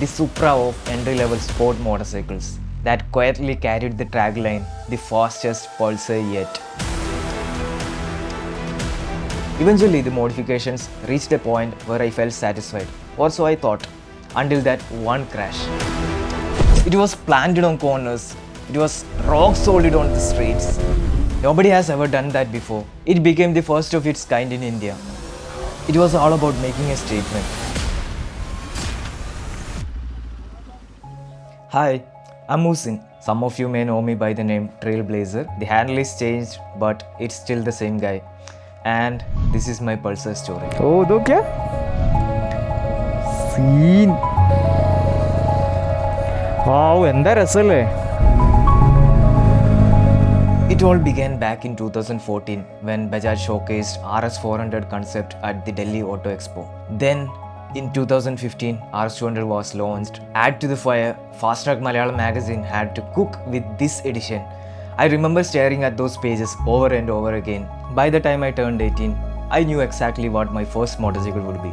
the Supra of entry-level sport motorcycles that quietly carried the tagline, the fastest Pulsar yet. Eventually, the modifications reached a point where I felt satisfied, or so I thought, until that one crash. It was planted on corners, it was rock solid on the streets. Nobody has ever done that before. It became the first of its kind in India. It was all about making a statement. Hi, I'm Musin. Some of you may know me by the name Trailblazer. The handle is changed, but it's still the same guy. And this is my Pulsar story. Oh, दो क्या scene വാവ് എന്താ രസമല്ലേ. It all began back in 2014 when Bajaj showcased RS400 concept at the Delhi Auto Expo. Then in 2015, RS200 was launched. Add to the fire, Fast Track Malayalam magazine had to cook with this edition. I remember staring at those pages over and over again. By the time I turned 18, I knew exactly what my first motorcycle would be.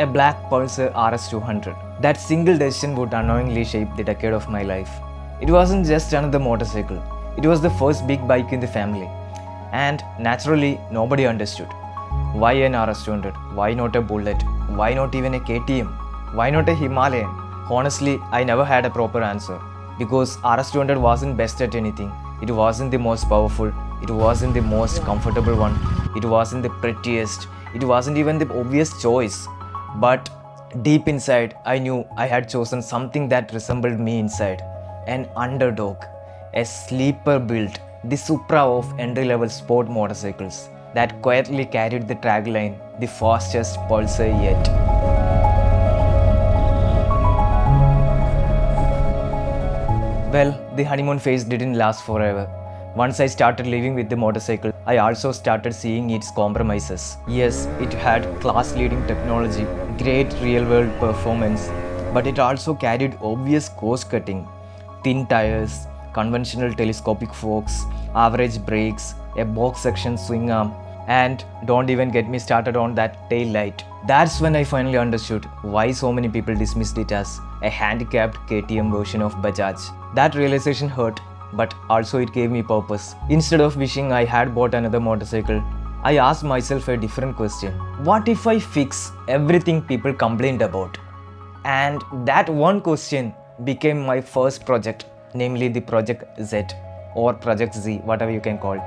A black Pulsar RS200. That single decision would unknowingly shape the decade of my life. It wasn't just another motorcycle. It was the first big bike in the family. And naturally, nobody understood. Why an RS200? Why not a Bullet? Why not even a KTM? Why not a Himalayan? Honestly, I never had a proper answer. Because RS200 wasn't best at anything. It wasn't the most powerful. It wasn't the most comfortable one. It wasn't the prettiest. It wasn't even the obvious choice. But deep inside, I knew I had chosen something that resembled me inside. An underdog. A sleeper build. The Supra of entry-level sport motorcycles that quietly carried the tagline, the fastest Pulsar yet. Well, the honeymoon phase didn't last forever. Once I started living with the motorcycle, I also started seeing its compromises. Yes, it had class-leading technology, great real-world performance, but it also carried obvious cost-cutting. Thin tires, conventional telescopic forks, average brakes, a box section swing arm, and don't even get me started on that tail light. That's when I finally understood why so many people dismissed it as a handicapped KTM version of Bajaj. That realization hurt, but also it gave me purpose. Instead of wishing I had bought another motorcycle, I asked myself a different question. What if I fix everything people complained about? And that one question became my first project, namely the Project Z or Project Z, whatever you can call it.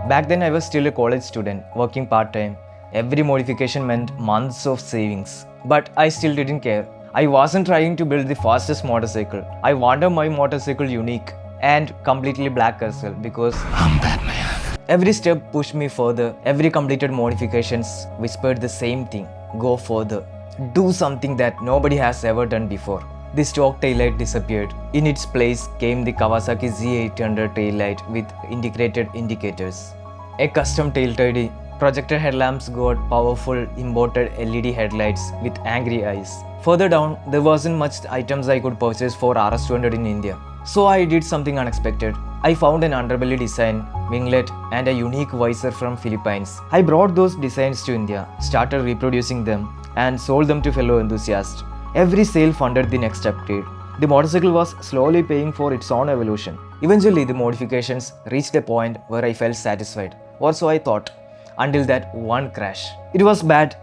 Back then I was still a college student, working part-time. Every modification meant months of savings. But I still didn't care. I wasn't trying to build the fastest motorcycle. I wanted my motorcycle unique and completely black as well because I'm Batman. Every step pushed me further. Every completed modifications whispered the same thing. Go further. Do something that nobody has ever done before. The stock taillight disappeared. In its place came the Kawasaki Z800 taillight with integrated indicators. A custom tail tidy. Projector headlamps got powerful imported LED headlights with angry eyes. Further down, there wasn't much items I could purchase for RS200 in India. So I did something unexpected. I found an underbelly design, winglet, and a unique visor from Philippines. I brought those designs to India, started reproducing them, and sold them to fellow enthusiasts. Every sale funded the next upgrade. The motorcycle was slowly paying for its own evolution. Eventually, the modifications reached a point where I felt satisfied, or so I thought, until that one crash. It was bad,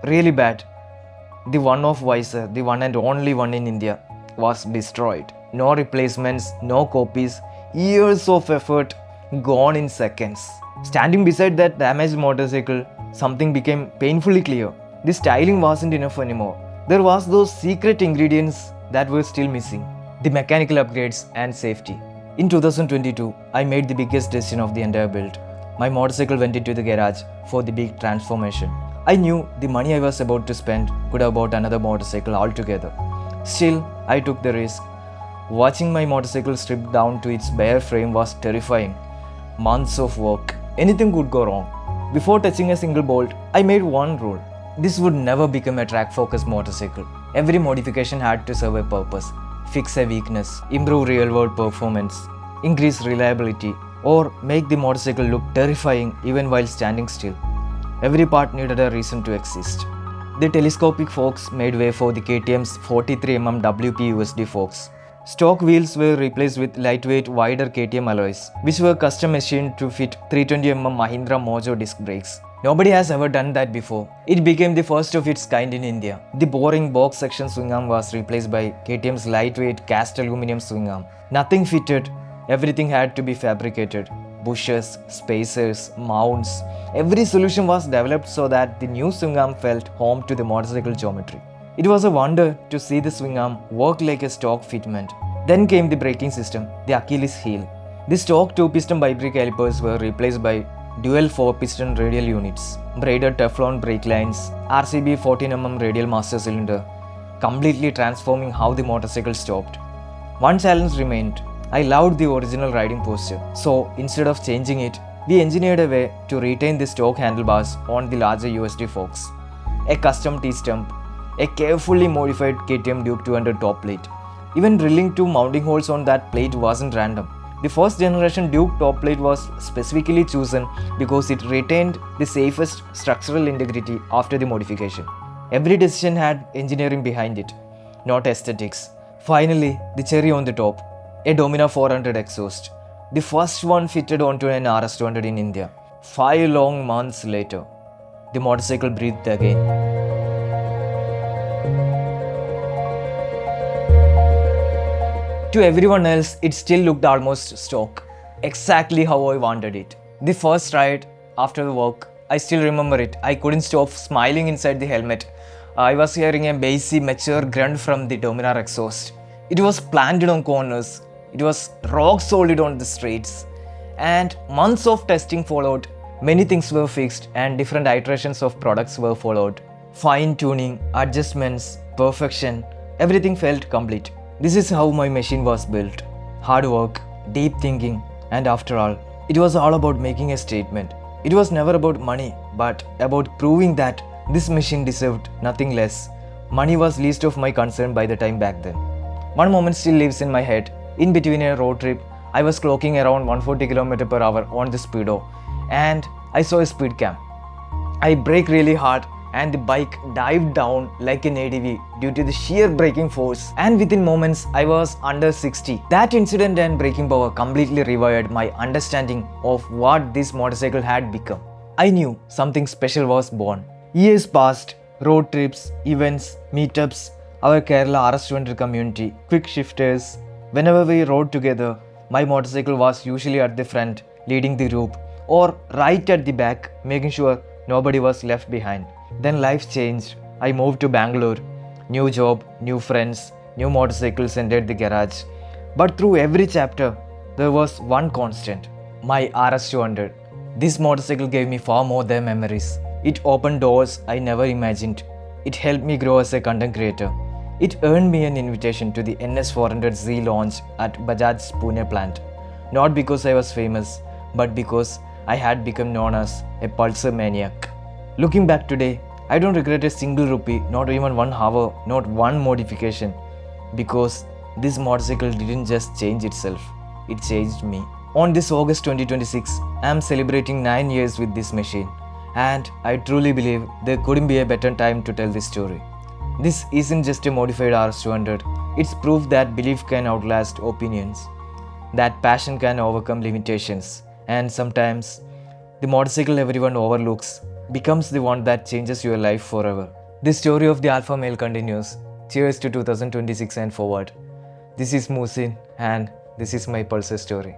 really bad. The one-off visor, the one and only one in India, was destroyed. No replacements, no copies, years of effort gone in seconds. Standing beside that damaged motorcycle, something became painfully clear. The styling wasn't enough anymore. There was those secret ingredients that were still missing. The mechanical upgrades and safety. In 2022, I made the biggest decision of the entire build. My motorcycle went into the garage for the big transformation. I knew the money I was about to spend could have bought another motorcycle altogether. Still, I took the risk. Watching my motorcycle stripped down to its bare frame was terrifying. Months of work. Anything could go wrong. Before touching a single bolt, I made one rule. This would never become a track-focused motorcycle. Every modification had to serve a purpose. Fix a weakness, improve real-world performance, increase reliability, or make the motorcycle look terrifying even while standing still. Every part needed a reason to exist. The telescopic forks made way for the KTM's 43mm WP USD forks. Stock wheels were replaced with lightweight, wider KTM alloys, which were custom machined to fit 320mm Mahindra Mojo disc brakes. Nobody has ever done that before. It became the first of its kind in India. The boring box section swing arm was replaced by KTM's lightweight cast aluminum swing arm. Nothing fitted, everything had to be fabricated. Bushes, spacers, mounts. Every solution was developed so that the new swing arm felt home to the motorcycle geometry. It was a wonder to see the swing arm work like a stock fitment. Then came the braking system, the Achilles heel. The stock 2-piston bibrake calipers were replaced by dual 4-piston radial units, braided Teflon brake lines, RCB 14mm radial master cylinder, completely transforming how the motorcycle stopped. One challenge remained. I loved the original riding posture, so instead of changing it, we engineered a way to retain the stock handlebars on the larger USD forks. A custom T-stump, a carefully modified KTM Duke 200 top plate. Even drilling 2 mounting holes on that plate wasn't random. The first generation Duke top plate was specifically chosen because it retained the safest structural integrity after the modification. Every decision had engineering behind it, not aesthetics. Finally, the cherry on the top, a Domina 400 exhaust. The first one fitted onto an RS200 in India. 5 long months later, the motorcycle breathed again. To everyone else, it still looked almost stock, exactly how I wanted it. The first ride after the work, I still remember it. I couldn't stop smiling inside the helmet. I was hearing a bassy, mature grunt from the Dominar exhaust. It was planted on corners. It was rock solid on the streets. And months of testing followed. Many things were fixed and different iterations of products were followed. Fine tuning, adjustments, perfection, everything felt complete. This is how my machine was built. Hard work, deep thinking, and after all, it was all about making a statement. It was never about money, but about proving that this machine deserved nothing less. Money was least of my concern by the time back then. One moment still lives in my head. In between a road trip, I was clocking around 140 km per hour on the speedo, and I saw a speed cam. I braked really hard and the bike dived down like an ADV due to the sheer braking force, and within moments I was under 60. That incident and braking power completely rewired my understanding of what this motorcycle had become. I knew something special was born. Years passed, road trips, events, meetups, our Kerala RS200 community, quick shifters. Whenever we rode together, my motorcycle was usually at the front, leading the group, or right at the back, making sure nobody was left behind. Then life changed. I moved to Bangalore. New job, new friends, new motorcycles entered the garage. But through every chapter, there was one constant. My RS200. This motorcycle gave me far more than memories. It opened doors I never imagined. It helped me grow as a content creator. It earned me an invitation to the NS400Z launch at Bajaj's Pune plant. Not because I was famous, but because I had become known as a Pulsar maniac. Looking back today, I don't regret a single rupee, not even 1 hour, not one modification, because this motorcycle didn't just change itself, it changed me. On this August 2026, I am celebrating 9 years with this machine, and I truly believe there couldn't be a better time to tell this story. This isn't just a modified RS200, it's proof that belief can outlast opinions, that passion can overcome limitations, and sometimes the motorcycle everyone overlooks becomes the one that changes your life forever. The story of the alpha male continues. Cheers to 2026 and forward. This is Musin, and this is my Pulsar story.